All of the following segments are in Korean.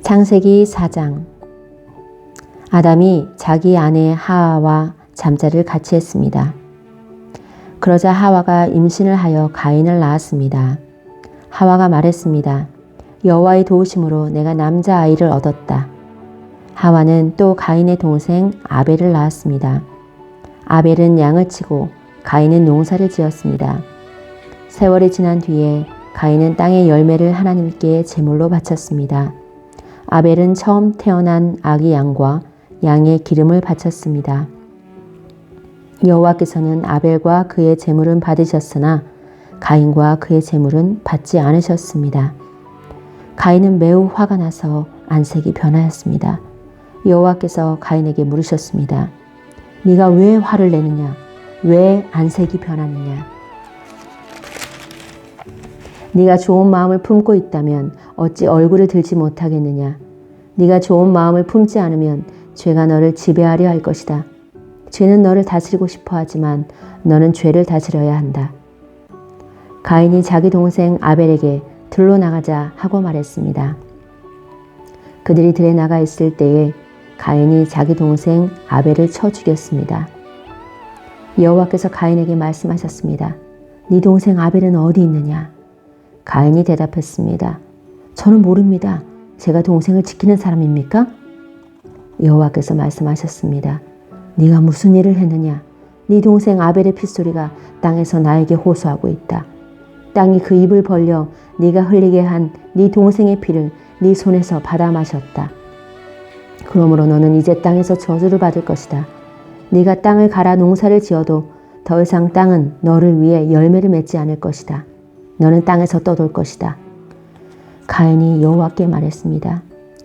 창세기 4장. 아담이 자기 아내 하와와 잠자리를 같이 했습니다. 그러자 하와가 임신을 하여 가인을 낳았습니다. 하와가 말했습니다. 여호와의 도우심으로 내가 남자아이를 얻었다. 하와는 또 가인의 동생 아벨을 낳았습니다. 아벨은 양을 치고 가인은 농사를 지었습니다. 세월이 지난 뒤에 가인은 땅의 열매를 하나님께 제물로 바쳤습니다. 아벨은 처음 태어난 아기 양과 양의 기름을 바쳤습니다. 여호와께서는 아벨과 그의 제물은 받으셨으나 가인과 그의 제물은 받지 않으셨습니다. 가인은 매우 화가 나서 안색이 변하였습니다. 여호와께서 가인에게 물으셨습니다. 네가 왜 화를 내느냐? 왜 안색이 변하느냐? 네가 좋은 마음을 품고 있다면 어찌 얼굴을 들지 못하겠느냐? 네가 좋은 마음을 품지 않으면 죄가 너를 지배하려 할 것이다. 죄는 너를 다스리고 싶어 하지만 너는 죄를 다스려야 한다. 가인이 자기 동생 아벨에게 들로 나가자 하고 말했습니다. 그들이 들에 나가 있을 때에 가인이 자기 동생 아벨을 쳐 죽였습니다. 여호와께서 가인에게 말씀하셨습니다. 네 동생 아벨은 어디 있느냐? 가인이 대답했습니다. 저는 모릅니다. 제가 동생을 지키는 사람입니까? 여호와께서 말씀하셨습니다. 네가 무슨 일을 했느냐? 네 동생 아벨의 핏소리가 땅에서 나에게 호소하고 있다. 땅이 그 입을 벌려 네가 흘리게 한 네 동생의 피를 네 손에서 받아 마셨다. 그러므로 너는 이제 땅에서 저주를 받을 것이다. 네가 땅을 갈아 농사를 지어도 더 이상 땅은 너를 위해 열매를 맺지 않을 것이다. 너는 땅에서 떠돌 것이다. 가인이 여호와께 말했습니다.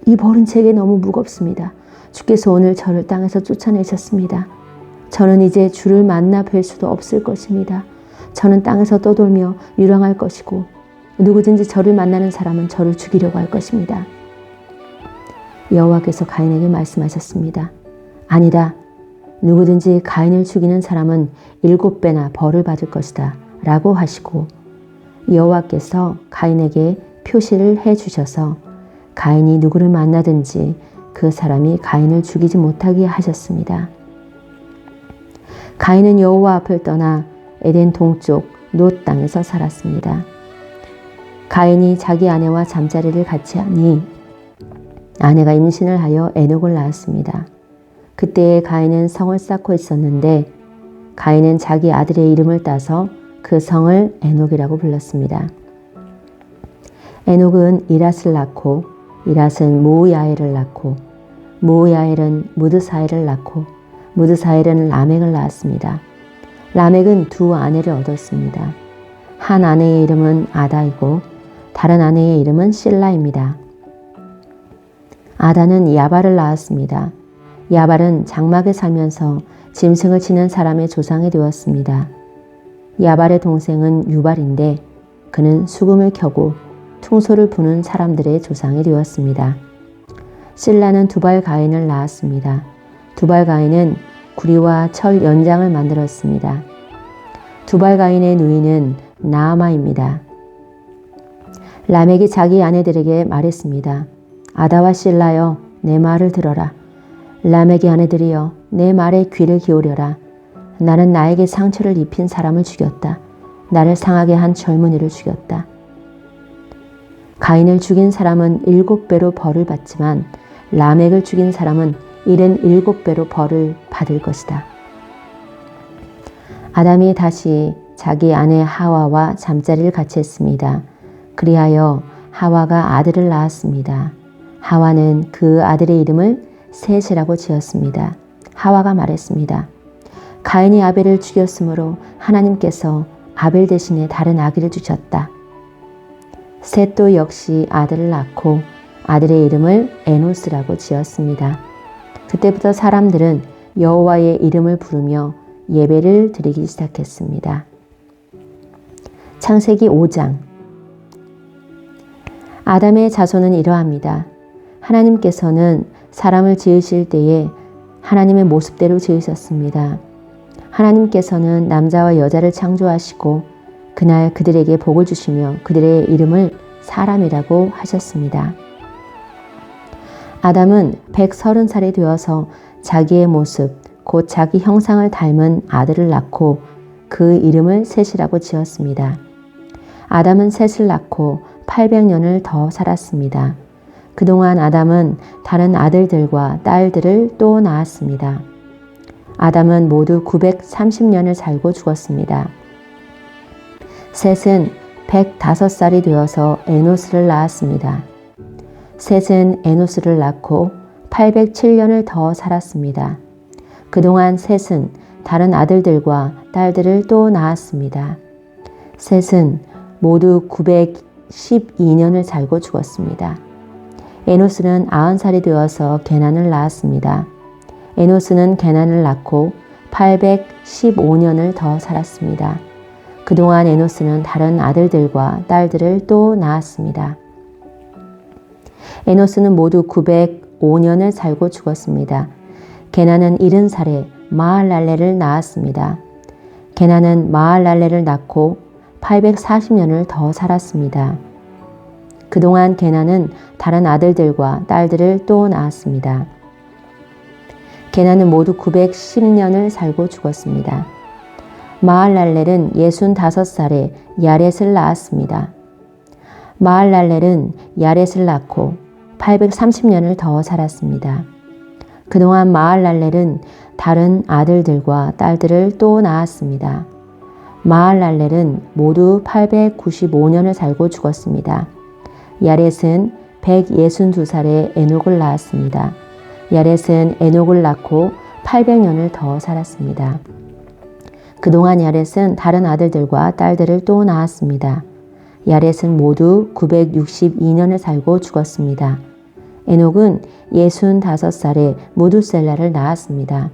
이 벌은 제게 너무 무겁습니다. 주께서 오늘 저를 땅에서 쫓아내셨습니다. 저는 이제 주를 만나 뵐 수도 없을 것입니다. 저는 땅에서 떠돌며 유랑할 것이고 누구든지 저를 만나는 사람은 저를 죽이려고 할 것입니다. 여호와께서 가인에게 말씀하셨습니다. 아니다. 누구든지 가인을 죽이는 사람은 7배나 벌을 받을 것이다. 라고 하시고 여호와께서 가인에게 표시를 해주셔서 가인이 누구를 만나든지 그 사람이 가인을 죽이지 못하게 하셨습니다. 가인은 여호와 앞을 떠나 에덴 동쪽 놋 땅에서 살았습니다. 가인이 자기 아내와 잠자리를 같이 하니 아내가 임신을 하여 에녹을 낳았습니다. 그때에 가인은 성을 쌓고 있었는데 가인은 자기 아들의 이름을 따서 그 성을 에녹이라고 불렀습니다. 에녹은 이랏을 낳고 이랏은 무야엘을 낳고 무야엘은 무드사엘을 낳고 무드사엘은 라멕을 낳았습니다. 라멕은 두 아내를 얻었습니다. 한 아내의 이름은 아다이고 다른 아내의 이름은 실라입니다. 아다는 야발을 낳았습니다. 야발은 장막에 살면서 짐승을 치는 사람의 조상이 되었습니다. 야발의 동생은 유발인데 그는 수금을 켜고 퉁소를 부는 사람들의 조상이 되었습니다. 실라는 두발 가인을 낳았습니다. 두발 가인은 구리와 철 연장을 만들었습니다. 두발 가인의 누이는 나아마입니다. 라멕이 자기 아내들에게 말했습니다. 아다와 실라여 내 말을 들어라. 라멕의 아내들이여 내 말에 귀를 기울여라. 나는 나에게 상처를 입힌 사람을 죽였다. 나를 상하게 한 젊은이를 죽였다. 가인을 죽인 사람은 7배로 벌을 받지만 라멕을 죽인 사람은 77배로 벌을 받을 것이다. 아담이 다시 자기 아내 하와와 잠자리를 같이 했습니다. 그리하여 하와가 아들을 낳았습니다. 하와는 그 아들의 이름을 셋이라고 지었습니다. 하와가 말했습니다. 가인이 아벨을 죽였으므로 하나님께서 아벨 대신에 다른 아기를 주셨다. 셋도 역시 아들을 낳고 아들의 이름을 에노스라고 지었습니다. 그때부터 사람들은 여호와의 이름을 부르며 예배를 드리기 시작했습니다. 창세기 5장. 아담의 자손은 이러합니다. 하나님께서는 사람을 지으실 때에 하나님의 모습대로 지으셨습니다. 하나님께서는 남자와 여자를 창조하시고 그날 그들에게 복을 주시며 그들의 이름을 사람이라고 하셨습니다. 아담은 130살이 되어서 자기의 모습, 곧 자기 형상을 닮은 아들을 낳고 그 이름을 셋이라고 지었습니다. 아담은 셋을 낳고 800년을 더 살았습니다. 그동안 아담은 다른 아들들과 딸들을 또 낳았습니다. 아담은 모두 930년을 살고 죽었습니다. 셋은 105살이 되어서 에노스를 낳았습니다. 셋은 에노스를 낳고 807년을 더 살았습니다. 그동안 셋은 다른 아들들과 딸들을 또 낳았습니다. 셋은 모두 912년을 살고 죽었습니다. 에노스는 90살이 되어서 게난을 낳았습니다. 에노스는 게난을 낳고 815년을 더 살았습니다. 그동안 에노스는 다른 아들들과 딸들을 또 낳았습니다. 에노스는 모두 905년을 살고 죽었습니다. 게난은 70살에 마할랄레를 낳았습니다. 게난은 마할랄레를 낳고 840년을 더 살았습니다. 그동안 게난은 다른 아들들과 딸들을 또 낳았습니다. 게난은 모두 910년을 살고 죽었습니다. 마할랄렐은 65살에 야렛을 낳았습니다. 마할랄렐은 야렛을 낳고 830년을 더 살았습니다. 그동안 마할랄렐은 다른 아들들과 딸들을 또 낳았습니다. 마할랄렐은 모두 895년을 살고 죽었습니다. 야렛은 162살에 에녹을 낳았습니다. 야렛은 에녹을 낳고 800년을 더 살았습니다. 그동안 야렛은 다른 아들들과 딸들을 또 낳았습니다. 야렛은 모두 962년을 살고 죽었습니다. 에녹은 65살에 무두셀라를 낳았습니다.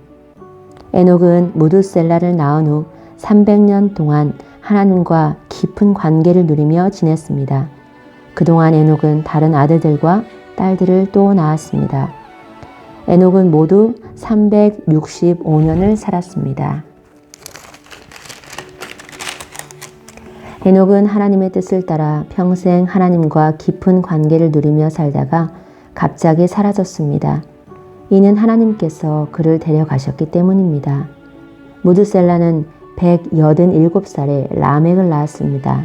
에녹은 무두셀라를 낳은 후 300년 동안 하나님과 깊은 관계를 누리며 지냈습니다. 그동안 에녹은 다른 아들들과 딸들을 또 낳았습니다. 에녹은 모두 365년을 살았습니다. 에녹은 하나님의 뜻을 따라 평생 하나님과 깊은 관계를 누리며 살다가 갑자기 사라졌습니다. 이는 하나님께서 그를 데려가셨기 때문입니다. 무드셀라는 187살에 라멕을 낳았습니다.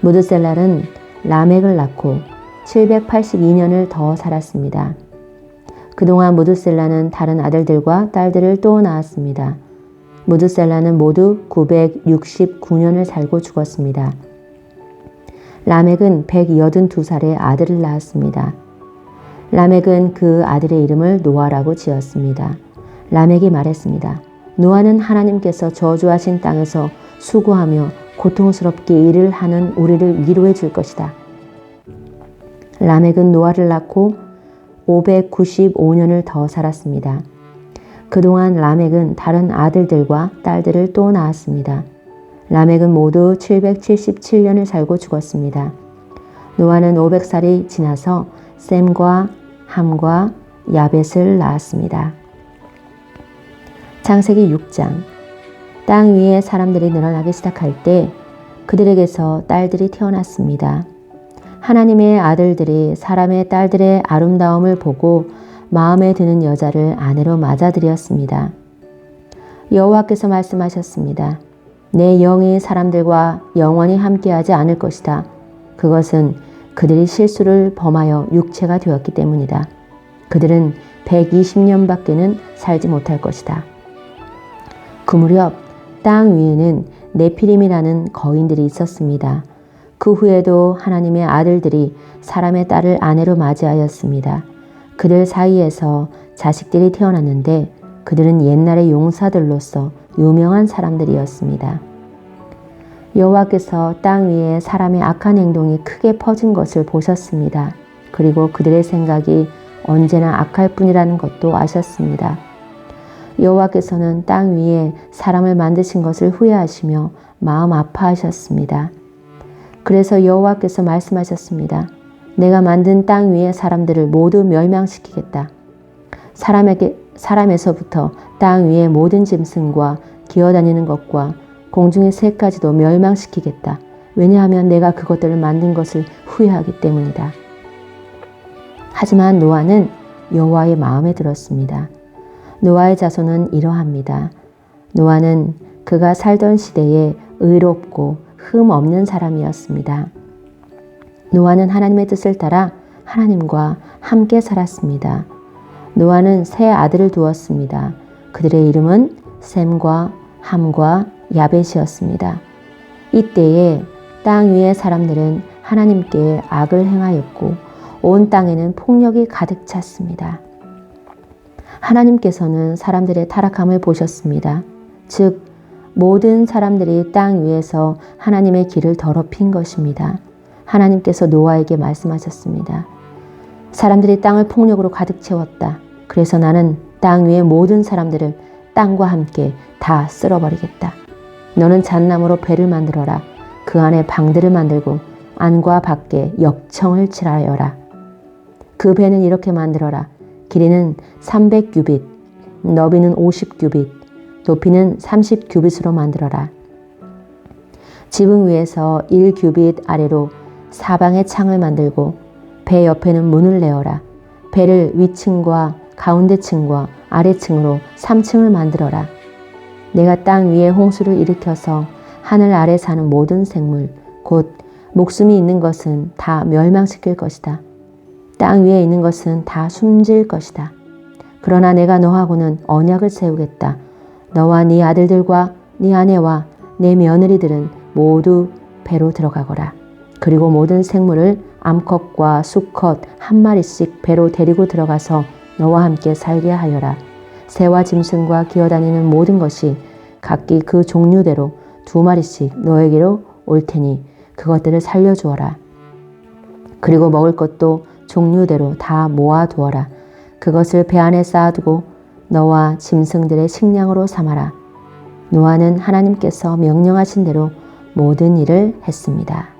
무드셀라는 라멕을 낳고 782년을 더 살았습니다. 그동안 무드셀라는 다른 아들들과 딸들을 또 낳았습니다. 무드셀라는 모두 969년을 살고 죽었습니다. 라멕은 182살에 아들을 낳았습니다. 라멕은 그 아들의 이름을 노아라고 지었습니다. 라멕이 말했습니다. 노아는 하나님께서 저주하신 땅에서 수고하며 고통스럽게 일을 하는 우리를 위로해 줄 것이다. 라멕은 노아를 낳고 595년을 더 살았습니다. 그동안 라멕은 다른 아들들과 딸들을 또 낳았습니다. 라멕은 모두 777년을 살고 죽었습니다. 노아는 500살이 지나서 셈과 함과 야벳을 낳았습니다. 창세기 6장. 땅 위에 사람들이 늘어나기 시작할 때 그들에게서 딸들이 태어났습니다. 하나님의 아들들이 사람의 딸들의 아름다움을 보고 마음에 드는 여자를 아내로 맞아들였습니다. 여호와께서 말씀하셨습니다. 내 영이 사람들과 영원히 함께하지 않을 것이다. 그것은 그들이 실수를 범하여 육체가 되었기 때문이다. 그들은 120년밖에는 살지 못할 것이다. 그 무렵 땅 위에는 네피림이라는 거인들이 있었습니다. 그 후에도 하나님의 아들들이 사람의 딸을 아내로 맞이하였습니다. 그들 사이에서 자식들이 태어났는데 그들은 옛날의 용사들로서 유명한 사람들이었습니다. 여호와께서 땅 위에 사람의 악한 행동이 크게 퍼진 것을 보셨습니다. 그리고 그들의 생각이 언제나 악할 뿐이라는 것도 아셨습니다. 여호와께서는 땅 위에 사람을 만드신 것을 후회하시며 마음 아파하셨습니다. 그래서 여호와께서 말씀하셨습니다. 내가 만든 땅 위의 사람들을 모두 멸망시키겠다. 사람에서부터 땅 위의 모든 짐승과 기어다니는 것과 공중의 새까지도 멸망시키겠다. 왜냐하면 내가 그것들을 만든 것을 후회하기 때문이다. 하지만 노아는 여호와의 마음에 들었습니다. 노아의 자손은 이러합니다. 노아는 그가 살던 시대에 의롭고 흠 없는 사람이었습니다. 노아는 하나님의 뜻을 따라 하나님과 함께 살았습니다. 노아는 세 아들을 두었습니다. 그들의 이름은 셈과 함과 야벳이었습니다. 이때에 땅 위의 사람들은 하나님께 악을 행하였고 온 땅에는 폭력이 가득 찼습니다. 하나님께서는 사람들의 타락함을 보셨습니다. 즉 모든 사람들이 땅 위에서 하나님의 길을 더럽힌 것입니다. 하나님께서 노아에게 말씀하셨습니다. 사람들이 땅을 폭력으로 가득 채웠다. 그래서 나는 땅 위의 모든 사람들을 땅과 함께 다 쓸어버리겠다. 너는 잣나무로 배를 만들어라. 그 안에 방들을 만들고 안과 밖에 역청을 칠하여라. 그 배는 이렇게 만들어라. 길이는 300규빗, 너비는 50규빗, 높이는 30규빗으로 만들어라. 지붕 위에서 1규빗 아래로 사방에 창을 만들고 배 옆에는 문을 내어라. 배를 위층과 가운데층과 아래층으로 3층을 만들어라. 내가 땅 위에 홍수를 일으켜서 하늘 아래 사는 모든 생물, 곧 목숨이 있는 것은 다 멸망시킬 것이다. 땅 위에 있는 것은 다 숨질 것이다. 그러나 내가 너하고는 언약을 세우겠다. 너와 네 아들들과 네 아내와 네 며느리들은 모두 배로 들어가거라. 그리고 모든 생물을 암컷과 수컷 한 마리씩 배로 데리고 들어가서 너와 함께 살게 하여라. 새와 짐승과 기어다니는 모든 것이 각기 그 종류대로 2마리씩 너에게로 올 테니 그것들을 살려주어라. 그리고 먹을 것도 종류대로 다 모아두어라. 그것을 배 안에 쌓아두고 너와 짐승들의 식량으로 삼아라. 노아는 하나님께서 명령하신 대로 모든 일을 했습니다.